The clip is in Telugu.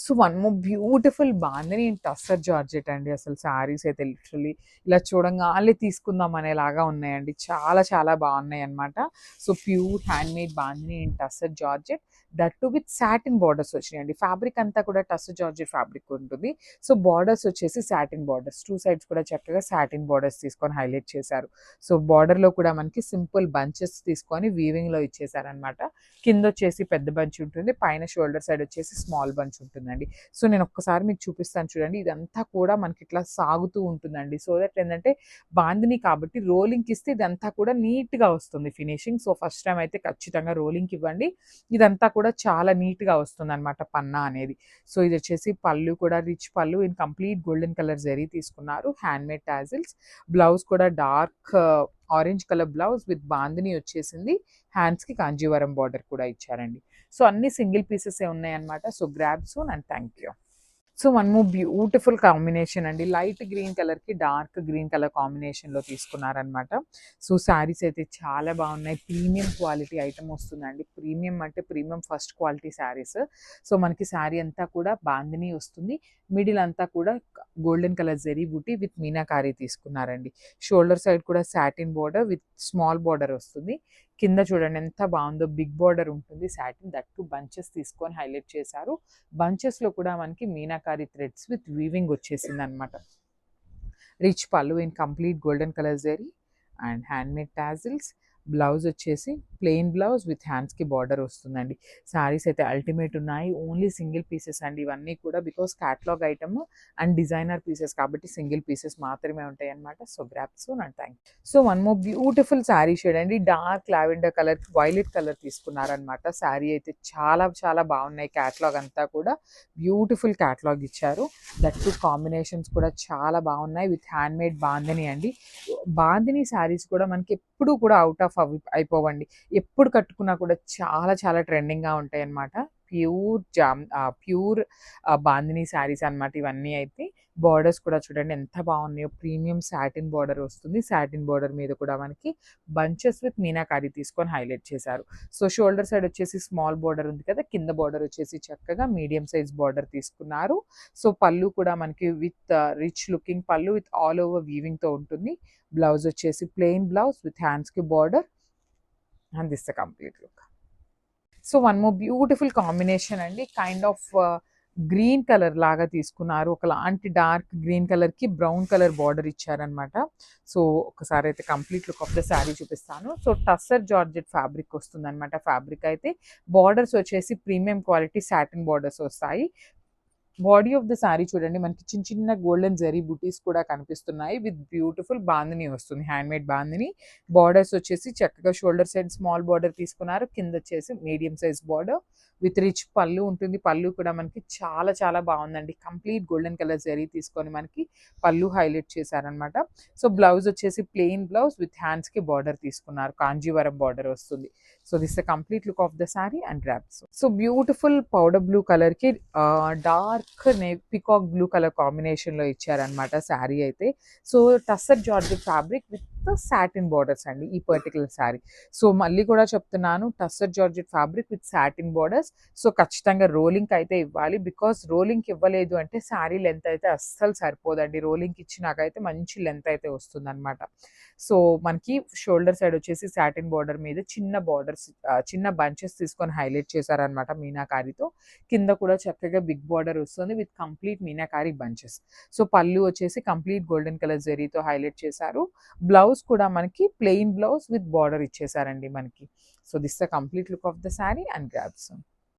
So one more beautiful bandhani in tussar georgette అండి. అసలు శారీస్ అయితే లిటరల్లీ ఇలా చూడంగానే తీసుకుందాం అనేలాగా ఉన్నాయండి. చాలా చాలా బాగున్నాయి అనమాట. So pure hand made bandhani in tussar georgette, that to with satin borders వచ్చినాయండి. ఫ్యాబ్రిక్ అంతా కూడా టస్సర్ జార్జెట్ ఫ్యాబ్రిక్ ఉంటుంది. సో బార్డర్స్ వచ్చేసి సాటిన్ బార్డర్స్, టూ సైడ్స్ కూడా చక్కగా సాటిన్ బార్డర్స్ తీసుకొని హైలైట్ చేశారు. సో బార్డర్లో కూడా మనకి సింపుల్ బంచెస్ తీసుకొని వీవింగ్లో ఇచ్చేసారనమాట. కింద వచ్చేసి పెద్ద బంచ్ ఉంటుంది, పైన షోల్డర్ సైడ్ వచ్చేసి స్మాల్ బంచ్ ఉంటుందండి. సో నేను ఒక్కసారి మీకు చూపిస్తాను చూడండి. ఇదంతా కూడా మనకి ఇట్లా సాగుతూ ఉంటుందండి. సో దట్ ఏంటంటే బాందిని కాబట్టి రోలింగ్కి ఇస్తే ఇదంతా కూడా నీట్గా వస్తుంది ఫినిషింగ్. సో ఫస్ట్ టైం అయితే ఖచ్చితంగా రోలింగ్కి ఇవ్వండి. ఇదంతా కూడా చాలా నీట్గా వస్తుంది అనమాట పన్నా అనేది. సో ఇది వచ్చేసి పళ్ళు కూడా రిచ్ పళ్ళు in complete golden colour zari తీసుకున్నారు. హ్యాండ్ మేడ్ టాజిల్స్, బ్లౌజ్ కూడా dark orange colour blouse with bandhani వచ్చేసింది. హ్యాండ్స్కి కాంజీవరం బార్డర్ కూడా ఇచ్చారండి. సో అన్ని సింగిల్ పీసెస్ ఉన్నాయన్నమాట. So grab soon and thank you. So one more beautiful combination అండి. లైట్ గ్రీన్ కలర్కి డార్క్ గ్రీన్ కలర్ కాంబినేషన్లో తీసుకున్నారనమాట. సో శారీస్ అయితే చాలా బాగున్నాయి. ప్రీమియం క్వాలిటీ ఐటమ్ వస్తుందండి. ప్రీమియం అంటే premium first quality saris. So మనకి శారీ అంతా కూడా బాందిని వస్తుంది. మిడిల్ అంతా కూడా golden colour zari buti with meenakari తీసుకున్నారండి. షోల్డర్ సైడ్ కూడా satin border with small border వస్తుంది. కింద చూడండి ఎంత బాగుందో, బిగ్ బార్డర్ ఉంటుంది సాటిన్, దట్ టు బంచెస్ తీసుకొని హైలైట్ చేశారు. బంచెస్లో కూడా మనకి మీనాకారి థ్రెడ్స్ విత్ వీవింగ్ వచ్చేసింది అనమాట. రిచ్ పళ్ళు in complete golden colour zari and hand made tassels. Blouse వచ్చేసి ప్లెయిన్ బ్లౌజ్ విత్ హ్యాండ్స్కి బార్డర్ వస్తుందండి. శారీస్ అయితే అల్టిమేట్ ఉన్నాయి. ఓన్లీ సింగిల్ పీసెస్ అండి ఇవన్నీ కూడా, because catalogue item and designer pieces కాబట్టి సింగిల్ పీసెస్ మాత్రమే ఉంటాయి అనమాట. So grab soon and thank you. So one more beautiful saree shade అండి. Dark lavender colour violet colour తీసుకున్నారనమాట. శారీ అయితే చాలా చాలా బాగున్నాయి. క్యాటలాగ్ అంతా కూడా బ్యూటిఫుల్ క్యాటలాగ్ ఇచ్చారు. దట్ టు కాంబినేషన్స్ కూడా చాలా బాగున్నాయి విత్ హ్యాండ్ మేడ్ బాందిని అండి. బాందిని శారీస్ కూడా మనకి ఎప్పుడు కూడా అవుట్ ఆఫ్ అయిపోవండి. ఎప్పుడు కట్టుకున్నా కూడా చాలా చాలా ట్రెండింగ్గా ఉంటాయి అన్నమాట. ప్యూర్ బాందిని శారీస్ అనమాట ఇవన్నీ అయితే. బార్డర్స్ కూడా చూడండి ఎంత బాగున్నాయో. ప్రీమియం సాటిన్ బార్డర్ వస్తుంది. సాటిన్ బార్డర్ మీద కూడా మనకి బంచెస్ విత్ మీనాకారి తీసుకొని హైలైట్ చేశారు. సో షోల్డర్ సైడ్ వచ్చేసి స్మాల్ బార్డర్ ఉంది కదా, కింద బార్డర్ వచ్చేసి చక్కగా మీడియం సైజ్ బార్డర్ తీసుకున్నారు. సో పళ్ళు కూడా మనకి with rich looking pallu with all over వీవింగ్తో ఉంటుంది. బ్లౌజ్ వచ్చేసి ప్లెయిన్ బ్లౌజ్ విత్ హ్యాండ్స్కి border and this the complete look. So one more beautiful combination అండి. కైండ్ ఆఫ్ గ్రీన్ కలర్ లాగా తీసుకున్నారు. ఒకలాంటి డార్క్ గ్రీన్ కలర్కి బ్రౌన్ కలర్ బార్డర్ ఇచ్చారనమాట. సో ఒకసారి అయితే complete look of the sari చూపిస్తాను. సో టస్సర్ జార్జెట్ ఫ్యాబ్రిక్ వస్తుంది అనమాట. ఫ్యాబ్రిక్ అయితే బార్డర్స్ వచ్చేసి ప్రీమియం క్వాలిటీ సాటిన్ బార్డర్స్ వస్తాయి. బాడీ ఆఫ్ ద శారీ చూడండి మనకి చిన్న చిన్న గోల్డెన్ జరీ బుటీస్ కూడా కనిపిస్తున్నాయి విత్ బ్యూటిఫుల్ బాందిని వస్తుంది, హ్యాండ్ మేడ్ బాందిని. బార్డర్స్ వచ్చేసి చక్కగా షోల్డర్ సైడ్ స్మాల్ బార్డర్ తీసుకున్నారు. కింద వచ్చేసి medium size border with rich పళ్ళు ఉంటుంది. పళ్ళు కూడా మనకి చాలా చాలా బాగుందండి. కంప్లీట్ గోల్డెన్ కలర్ జరీ తీసుకొని మనకి పళ్ళు హైలైట్ చేశారనమాట. సో బ్లౌజ్ వచ్చేసి ప్లెయిన్ బ్లౌజ్ విత్ హ్యాండ్స్కి బార్డర్ తీసుకున్నారు. కాంజీవరం బార్డర్ వస్తుంది. So this the complete look of the sari and drops. So beautiful powder blue కలర్కి డార్క్ పికాక్ బ్లూ కలర్ కాంబినేషన్లో ఇచ్చారనమాట శారీ అయితే. So tussar georgette fabric with satin borders అండి ఈ పర్టికులర్ శారీ. సో మళ్ళీ కూడా చెప్తున్నాను, tussar georgette fabric with satin borders. So ఖచ్చితంగా రోలింగ్కి అయితే ఇవ్వాలి. బికాస్ రోలింగ్కి ఇవ్వలేదు అంటే శారీ లెంత్ అయితే అస్సలు సరిపోదండి. రోలింగ్కి ఇచ్చినాకైతే మంచి లెంత్ అయితే వస్తుంది అనమాట. సో మనకి షోల్డర్ సైడ్ వచ్చేసి సాటిన్ బార్డర్ మీద చిన్న బార్డర్స్ చిన్న బంచెస్ తీసుకొని హైలైట్ చేశారనమాట మీనాకారితో. కింద కూడా చక్కగా బిగ్ బార్డర్ వస్తుంది with complete meenakari bunches. So పళ్ళు వచ్చేసి కంప్లీట్ గోల్డెన్ కలర్ జరీతో హైలైట్ చేశారు. బ్లౌజ్ కూడా మనకి ప్లెయిన్ బ్లౌజ్ విత్ బార్డర్ ఇచ్చేసారండి మనకి. So this the complete look of the sari and grabs.